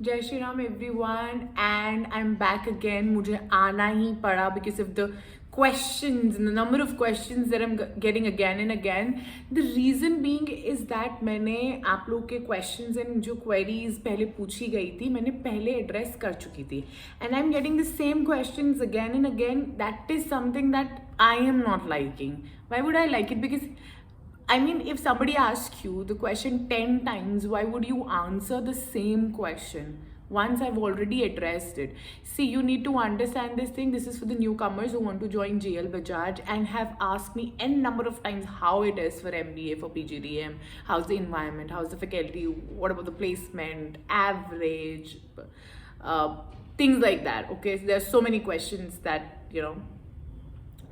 जय Shri Ram everyone and I am back again. मुझे आना ही पड़ा because of the questions and the number of questions that I'm getting again and again. The reason being is that मैंने आप लोग के questions and जो queries पहले पूछी गई थी मैंने पहले address कर चुकी थी and I'm getting the same questions again and again. That is something that I am not liking. Why would I like it? Because I mean, if somebody asks you the question 10 times, why would you answer the same question? Once I've already addressed it. See, you need to understand this thing. This is for the newcomers who want to join GL Bajaj and have asked me n number of times how it is for MBA, for PGDM, how's the environment, how's the faculty, what about the placement, average, things like that. Okay, so there are so many questions that,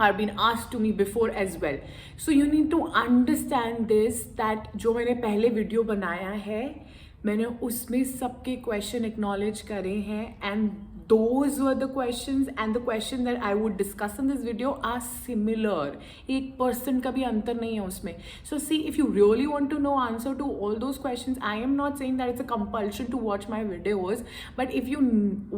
are being asked to me before as well. So you need to understand this that जो मैंने पहले video बनाया है मैंने उसमें सबके question acknowledge करे हैं and those were the questions and the question that I would discuss in this video are similar. 1% का भी अंतर नहीं है उसमें. So see, if you really want to know answer to all those questions, I am not saying that it's a compulsion to watch my videos, but if you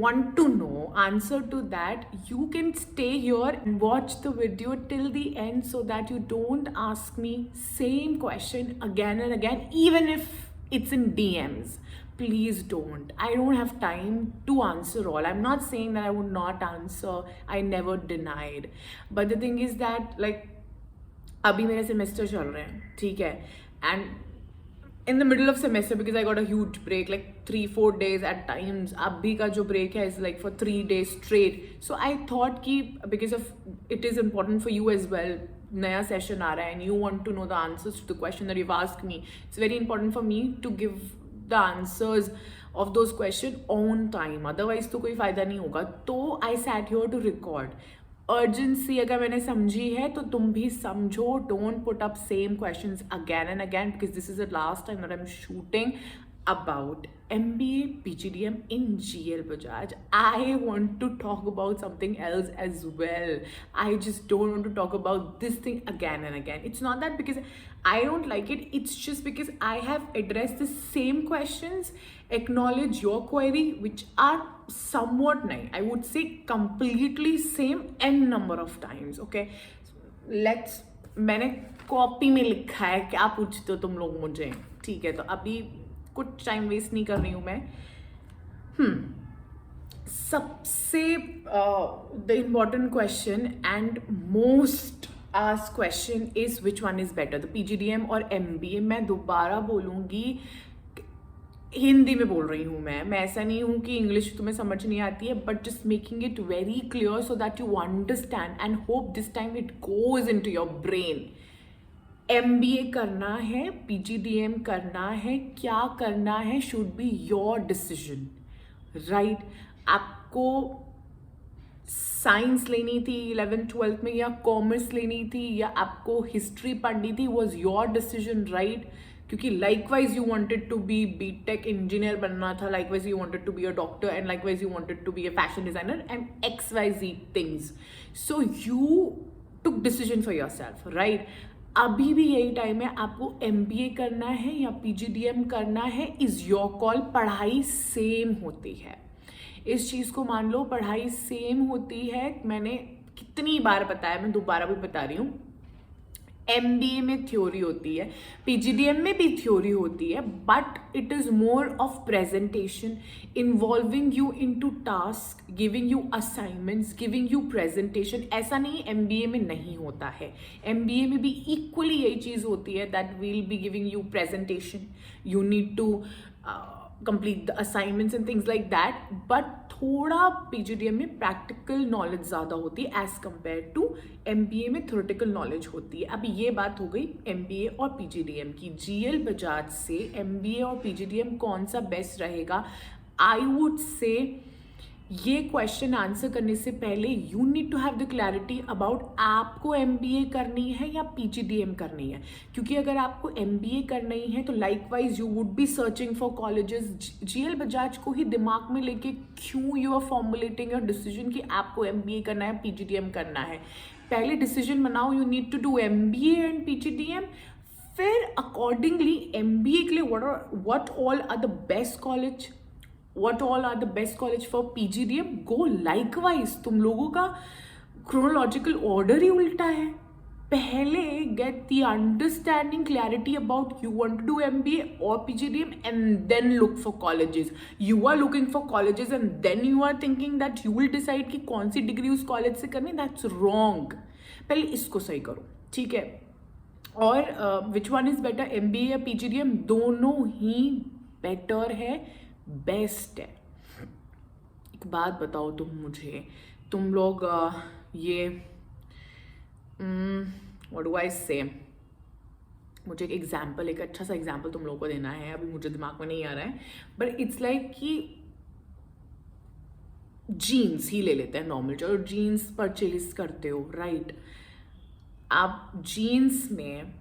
want to know answer to that, you can stay here and watch the video till the end so that you don't ask me same question again and again, even if it's in DMs. Please don't. I don't have time to answer all. I'm not saying that I would not answer. I never denied. But the thing is that like अभी मेरे semester चल रहे हैं ठीक है and in the middle of semester because I got a huge break like 3-4 days at times. अभी का जो break है is like for 3 days straight. So I thought कि because of it is important for you as well. नया session आ रहा है and you want to know the answers to the question that you've asked me. It's very important for me to give the answers of those questions on time. Otherwise तो कोई फायदा नहीं होगा. तो I sat here to record. Urgency अगर मैंने समझी है तो तुम भी समझो. Don't put up same questions again and again because this is the last time that I'm shooting about MBA PGDM in GL Bajaj. I want to talk about something else as well. I just don't want to talk about this thing again and again. It's not that because I don't like it. It's just because I have addressed the same questions, acknowledge your query, which are somewhat nahi. I would say completely same n number of times. Okay, मैंने copy में लिखा है क्या पूछते हो तुम लोग मुझे. ठीक है तो अभी कुछ टाइम वेस्ट नहीं कर रही हूँ मैं. सबसे the important question and most asked question is which one is better, the PGDM और MBA. मैं दोबारा बोलूँगी, हिंदी में बोल रही हूँ मैं ऐसा नहीं हूँ कि इंग्लिश तुम्हें समझ नहीं आती है, but just making it very clear so that you understand and hope this time it goes into your brain. MBA करना है, PGDM करना है, क्या करना है should be your decision, right. आपको साइंस लेनी थी 11th-12th में या कॉमर्स लेनी थी या आपको हिस्ट्री पढ़नी थी, वॉज योर डिसीजन, राइट. क्योंकि likewise you wanted to be BTech engineer बनना था, likewise you wanted to be a doctor and likewise you wanted to be a fashion designer and XYZ things. So you took decision for yourself, right. अभी भी यही time है. आपको MBA करना है या PGDM करना है, इज योर कॉल. पढ़ाई सेम होती है, इस चीज़ को मान लो. पढ़ाई सेम होती है. मैंने कितनी बार बताया, मैं दोबारा भी बता रही हूँ. MBA में थ्योरी होती है, PGDM में भी थ्योरी होती है, but it is more of presentation, involving you into task, giving you assignments, giving you presentation. ऐसा नहीं MBA में नहीं होता है. MBA में भी इक्वली यही चीज़ होती है that we'll be giving you presentation, you need to complete the assignments and things like that, but थोड़ा PGDM में प्रैक्टिकल नॉलेज ज़्यादा होती है एज कम्पेयर टू MBA में थ्योरेटिकल नॉलेज होती है. अभी ये बात हो गई MBA और PGDM की. GL Bajaj से MBA और PGDM कौन सा बेस्ट रहेगा? आई वुड से ये क्वेश्चन आंसर करने से पहले you need to have the clarity about आपको MBA करनी है या PGDM करनी है. क्योंकि अगर आपको MBA करनी है तो likewise you would be searching for colleges. GL Bajaj को ही दिमाग में लेके क्यों you are formulating your decision कि आपको MBA करना है, PGDM करना है. पहले डिसीजन बनाओ. You need to do MBA and PGDM. फिर अकॉर्डिंगली MBA के लिए what all are the best college, what all are the best college for PGDM, go likewise. तुम लोगों का chronological order ही उल्टा है. पहले get the understanding, clarity about you want to do MBA or PGDM and then look for colleges. You are looking for colleges and then you are thinking that you will decide कि कौन सी degree उस college से करनी. That's wrong. पहले इसको सही करो, ठीक है. और which one is better, MBA या PGDM? दोनों ही बेटर है, बेस्ट है. एक बात बताओ तुम मुझे, तुम लोग ये व्हाट डू आई से, मुझे एक एग्जाम्पल, एक अच्छा सा एग्जाम्पल तुम लोगों को देना है, अभी मुझे दिमाग में नहीं आ रहा है, बट इट्स लाइक कि जीन्स ही ले लेते हैं नॉर्मल. चलो जीन्स परचेज करते हो, राइट? आप जीन्स में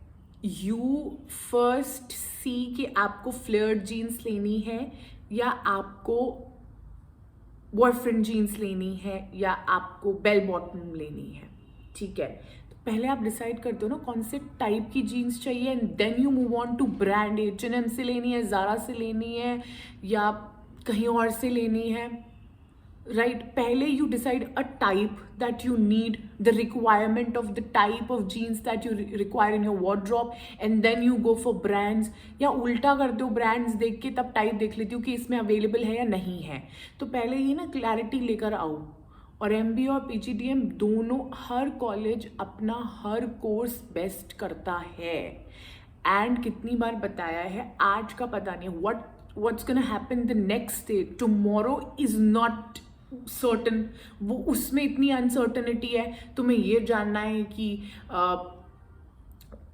यू फर्स्ट सी कि आपको फ्लेयर्ड जीन्स लेनी है या आपको बॉयफ्रेंड जीन्स लेनी है या आपको बेल बॉटम लेनी है, ठीक है? तो पहले आप डिसाइड करते हो ना कौन से टाइप की जीन्स चाहिए and then you move on to brand. H&M से लेनी है, ज़ारा से लेनी है या कहीं और से लेनी है, right? पहले you decide a type that you need, the requirement of the type of jeans that you require in your wardrobe, and then you go for brands. या उल्टा करते हो, brands देख के तब type देख लेती हूँ कि इसमें available है या नहीं है. तो पहले ये ना clarity लेकर आओ. और MBA और PGDM दोनों, हर कॉलेज अपना हर कोर्स बेस्ट करता है. एंड कितनी बार बताया है, आज का पता नहीं what's gonna happen the next day, tomorrow is not certain. वो उसमें इतनी अनसर्टनिटी है. तुम्हें ये जानना है कि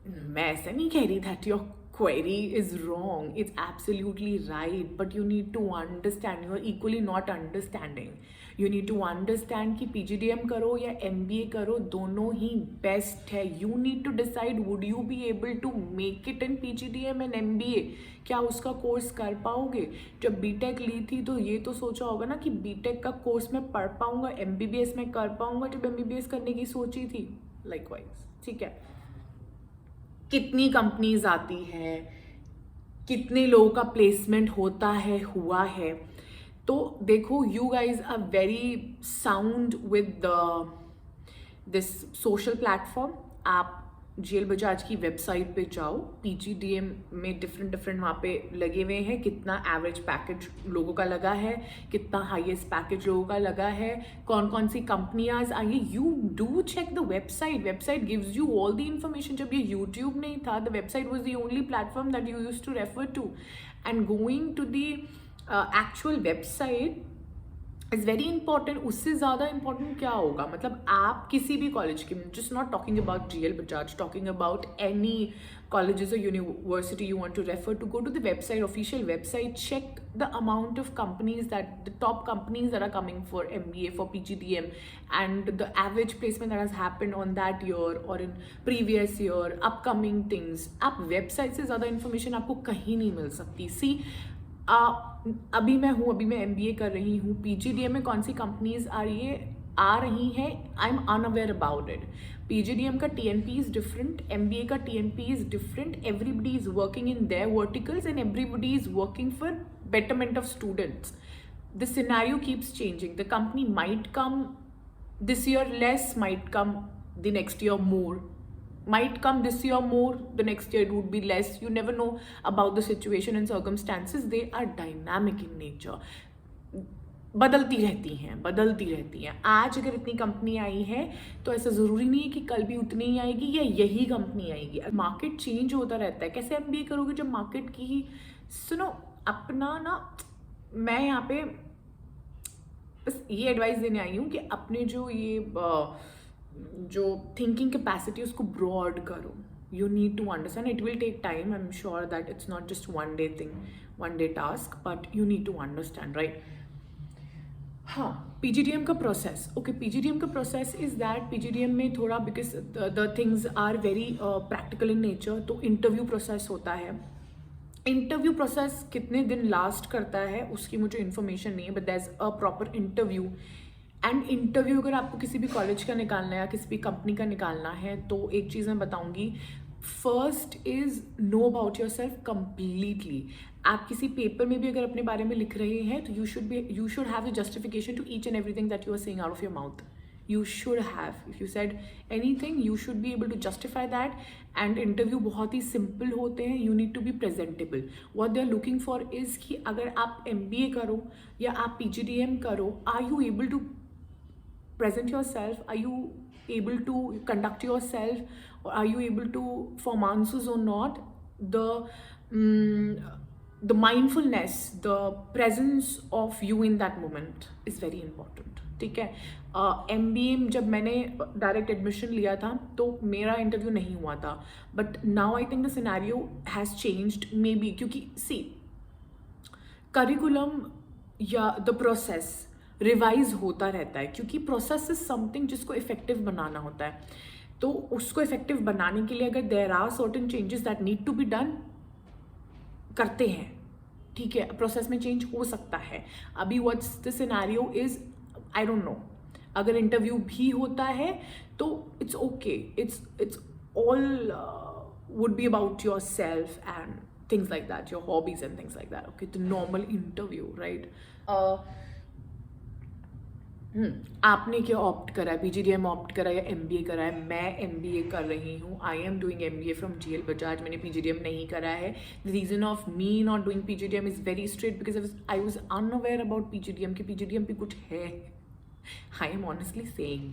मैं ऐसा नहीं कह रही that your query is wrong, it's absolutely right, but you need to understand. You are equally not understanding. You need to understand कि PGDM करो या MBA करो, दोनों ही बेस्ट है. You need to decide would you be able to make it in PGDM and MBA. क्या उसका course कर पाओगे? जब BTech ली थी तो ये तो सोचा होगा ना कि BTech का कोर्स मैं पढ़ पाऊंगा, MBBS में कर पाऊंगा जब MBBS करने की सोची थी. लाइकवाइज, ठीक है? कितनी कंपनीज आती है, कितने लोगों का प्लेसमेंट होता है, हुआ है. तो देखो, you guys are very sound with this social platform. आप GL बजाज की वेबसाइट पे जाओ, PGDM में डिफरेंट वहाँ पे लगे हुए हैं. कितना एवरेज पैकेज लोगों का लगा है, कितना हाईएस्ट पैकेज लोगों का लगा है, कौन कौन सी कंपनियाँ आई है. You do check the website gives you all the information. जब ये यूट्यूब नहीं था, the website was the only platform that you use to refer to. And going to the actual website is very important. उससे ज़्यादा important क्या होगा? मतलब आप किसी भी कॉलेज की, just not talking about GL Bajaj, talking about any colleges or university you want to refer to, go to the website, official website, check the amount of companies, that the top companies that are coming for MBA, for PGDM, and the average placement that has happened on that year or in previous year, upcoming things. आप website से ज़्यादा information आपको कहीं नहीं मिल सकती. See, अभी मैं MBA कर रही हूँ. PGDM में कौन सी कंपनीज आ रही हैं, I am unaware about it. PGDM का TNP इज डिफरेंट, MBA का TNP is different. Everybody is working in their verticals and everybody is working for betterment of students. The scenario keeps changing. The company might come this year less, might come the next year more, might come this year more, the next year it would be less. You never know about the situation and circumstances. They are dynamic in nature. बदलती रहती हैं. आज अगर इतनी company आई है तो ऐसा ज़रूरी नहीं है कि कल भी उतनी ही आएगी या यही कंपनी आएगी. मार्केट चेंज होता रहता है. कैसे MBA करोगे जब मार्केट की ही, सुनो, अपना ना, मैं यहाँ पे बस ये एडवाइस देने आई हूँ कि अपने जो थिंकिंग कैपेसिटी उसको ब्रॉड करो. You need to understand. It will take time. I'm sure that it's not just one day thing, one day task, but you need to understand, right? हाँ, PGDM का process. Okay, PGDM का process is that PGDM में थोड़ा, because the things are very practical in nature, तो interview process होता है. Interview process कितने दिन लास्ट करता है उसकी मुझे इन्फॉर्मेशन नहीं है, but that is a proper interview. And interview अगर आपको किसी भी कॉलेज का निकालना है या किसी भी कंपनी का निकालना है तो एक चीज़ मैं बताऊंगी. First is know about your self completely. आप किसी पेपर में भी अगर अपने बारे में लिख रहे हैं तो you should have the justification to each and everything that you are saying out of your mouth. You should have. If you said anything, you should be able to justify that. And interview बहुत ही simple होते हैं. You need to be presentable. What they are looking for is कि अगर आप MBA करो या आप PGDM करो, are you able to present yourself? Are you able to conduct yourself? Or are you able to form answers or not? The mindfulness, the presence of you in that moment is very important. ठीक है. MBA जब मैंने direct admission लिया था तो मेरा interview नहीं हुआ था, but now I think the scenario has changed maybe, क्योंकि सी करिकुलम या द प्रोसेस रिवाइज होता रहता है, क्योंकि प्रोसेस इज समथिंग जिसको इफेक्टिव बनाना होता है. तो उसको इफेक्टिव बनाने के लिए अगर there are certain changes that need to be done, करते हैं. ठीक है, प्रोसेस में चेंज हो सकता है. अभी what's the scenario is I don't know. अगर इंटरव्यू भी होता है तो it's okay. It's all would be about your self and things like that, your hobbies and things like that. Okay, the normal interview, right. आपने क्या opt करा है, PGDM opt करा या MBA करा है? मैं MBA कर रही हूँ. आई am doing MBA from GL Bajaj. मैंने PGDM नहीं करा है. The reason of me not doing PGDM is very straight because I was unaware about PGDM कि PGDM भी कुछ है. I am honestly saying.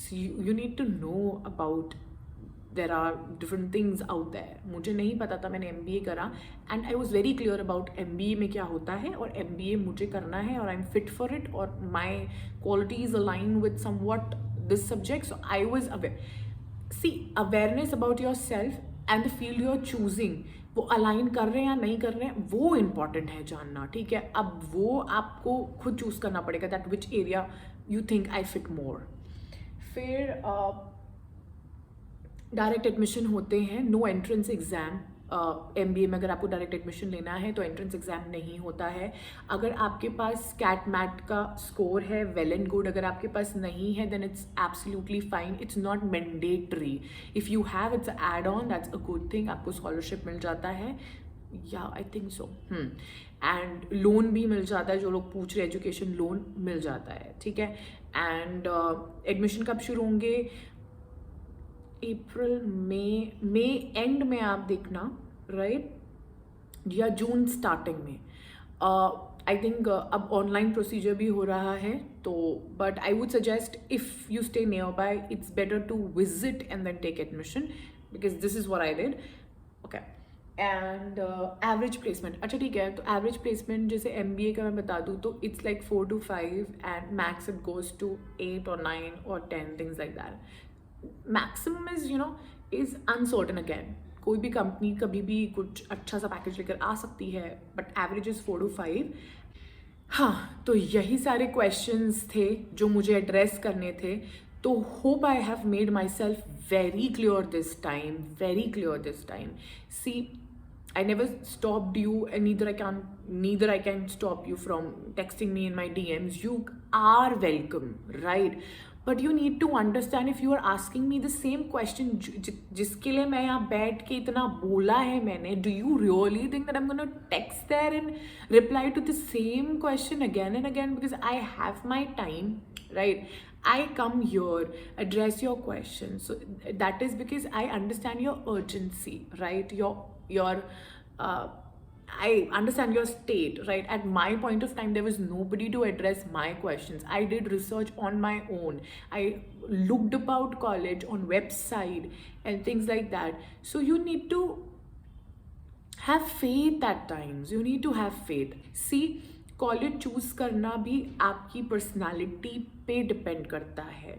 So you need to know about, there are different things out there. मुझे नहीं पता था, मैंने MBA करा and I was very clear about MBA में क्या होता है और MBA मुझे करना है और I'm fit for it और my qualities align with somewhat this subject. So I was aware. See, awareness about yourself and the field you are choosing, वो अलाइन कर रहे हैं या नहीं कर रहे हैं, वो इम्पॉर्टेंट है जानना. ठीक है, अब वो आपको खुद चूज़ करना पड़ेगा that which area you think I fit more. फिर डायरेक्ट एडमिशन होते हैं, नो एंट्रेंस एग्ज़ाम. MBA में अगर आपको डायरेक्ट एडमिशन लेना है तो एंट्रेंस एग्ज़ाम नहीं होता है. अगर आपके पास कैट मैट का स्कोर है, वेल एंड गुड. अगर आपके पास नहीं है then it's absolutely fine. It's not mandatory. If you have, it's add on, that's a good thing. आपको स्कॉलरशिप मिल जाता है, या I think so. And loan भी मिल जाता है, जो लोग पूछ रहे एजुकेशन लोन मिल जाता है. ठीक है. एंड एडमिशन कब शुरू होंगे? अप्रैल मई एंड में आप देखना, राइट, या जून स्टार्टिंग में. आई थिंक अब ऑनलाइन प्रोसीजर भी हो रहा है तो, but I would suggest if you stay nearby it's better to visit and then take admission because this is what I did. Okay. And average placement, अच्छा ठीक है, तो एवरेज प्लेसमेंट जैसे MBA का मैं बता दूँ तो it's like 4 to 5 and max it goes to 8 or 9 or 10, things like that. Maximum is is uncertain. Again, कोई भी कंपनी कभी भी कुछ अच्छा सा पैकेज लेकर आ सकती है, बट एवरेज इज 4 to 5. हाँ, तो यही सारे क्वेश्चंस थे जो मुझे एड्रेस करने थे. तो hope I have made my self very clear this time, very clear this time. See, I never stopped you and neither I can stop you from texting me in my DMs. You are welcome, right? But you need to understand, if you are asking me the same question जिसके लिए मैं यहाँ बैठ के इतना बोला है मैंने, do you really think that I'm going to text there and reply to the same question again and again? Because I have my time, right? I come here, address your questions. So that is because I understand your urgency, right? I understand your state, right? At my point of time, there was nobody to address my questions. I did research on my own. I looked about college on website and things like that. So you need to have faith at times. You need to have faith. See, college choose करना भी आपकी personality पे depend करता है.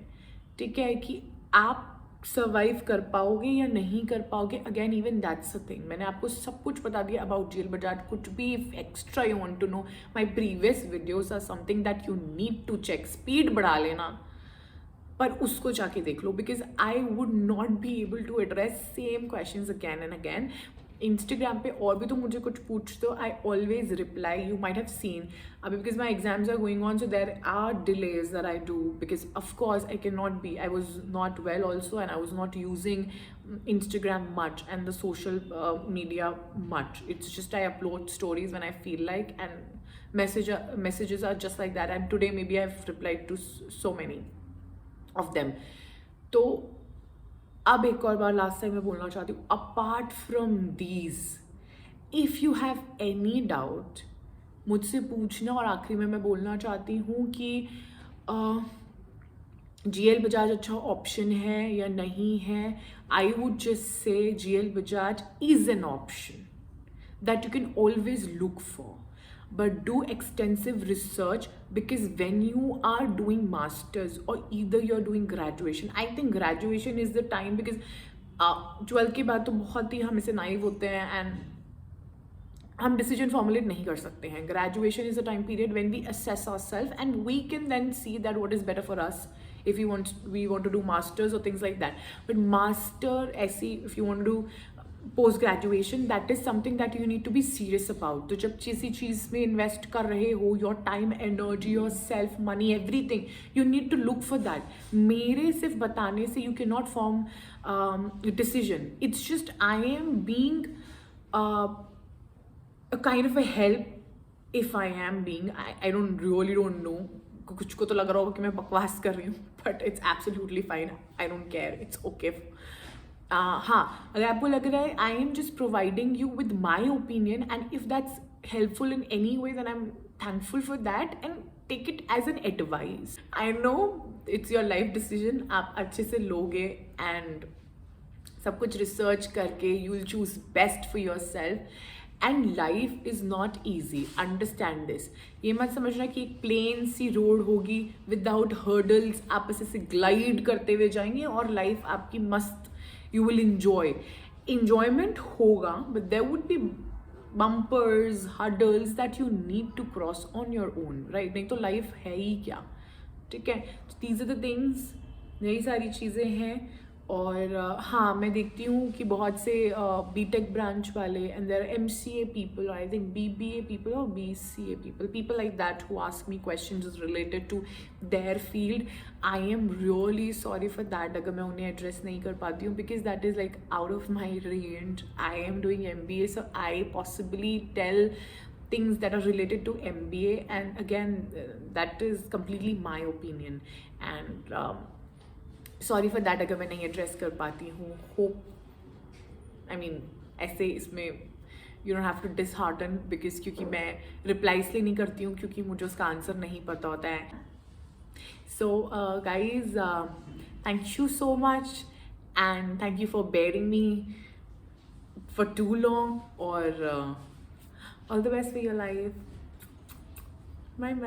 ठीक है, कि आप सर्वाइव कर पाओगे या नहीं कर पाओगे. Again, even that's a thing. मैंने आपको सब कुछ बता दिया अबाउट GL Bajaj. कुछ भी extra you want to know, my previous videos or something that you need to check. Speed बढ़ा लेना, पर उसको जाके देख लो, because I would not be able to address same questions again and again. Instagram पे और भी तो मुझे कुछ पूछ दो, I always reply. You might have seen अभी because my exams are going on, so there are delays that I do because of course I can not be, I was not well also and I was not using Instagram much and the social media much. It's just I upload stories when I feel like, and messages are just like that, and today maybe I've replied to so many of them. तो अब एक और बार last time मैं बोलना चाहती हूँ, apart from these if you have any doubt मुझसे पूछना. और आखिरी में मैं बोलना चाहती हूँ कि GL बजाज अच्छा ऑप्शन है या नहीं है. I would just say GL Bajaj is an option that you can always look for, but do extensive research, because when you are doing masters or either you're doing graduation, I think graduation is the time, because 12 के बाद तो बहुत ही हम इसे naive होते हैं and हम decision formulate नहीं कर सकते हैं. Graduation is a time period when we assess ourselves and we can then see that what is better for us if we want to do masters or things like that. But master ऐसी if you want to do post graduation, that is something that you need to be serious about. तो जब किसी चीज़ में invest कर रहे हो, your time, energy, yourself, money, everything, you need to look for that. मेरे सिर्फ बताने से you cannot form a decision. It's just I am being a kind of a help if I am being. I don't know. कुछ को तो लग रहा होगा कि मैं बकवास कर रही हूँ, but it's absolutely fine. I don't care, it's okay. हाँ, अगर आपको लग रहा है I am just providing you with my opinion, and if that's helpful in any way then I am thankful for that and take it as an advice. I know it's your life decision, आप अच्छे से लोगे and सब कुछ research करके you will choose best for yourself. And life is not easy, understand this. ये मत समझना कि एक प्लेन सी रोड होगी विदाउट हर्डल्स, आप ऐसे ग्लाइड करते हुए जाएंगे और लाइफ आपकी मस्त, यू विल इंजॉय. इंजॉयमेंट होगा, but there would be bumpers, hurdles that you need to cross on your own, right? नहीं तो लाइफ है ही क्या, ठीक है? दीज आर द थिंग्स, यही सारी चीज़ें हैं. और हाँ, मैं देखती हूँ कि बहुत से BTech ब्रांच वाले and their MCA people, I think BBA people और BCA people like that who ask me questions related to their field. I am really sorry for that अगर मैं उन्हें एड्रेस नहीं कर पाती हूँ, because that is like out of my range. I am doing MBA, so I possibly tell things that are related to MBA, and again that is completely my opinion, and sorry for that अगर मैं नहीं address कर पाती हूँ. Hope I mean ऐसे इसमें you don't have to dishearten, because क्योंकि मैं रिप्लाई इसलिए नहीं करती हूँ क्योंकि मुझे उसका आंसर नहीं पता होता है. So guys, thank you so much and thank you for bearing me for too long, और all the best for your life. Bye bye.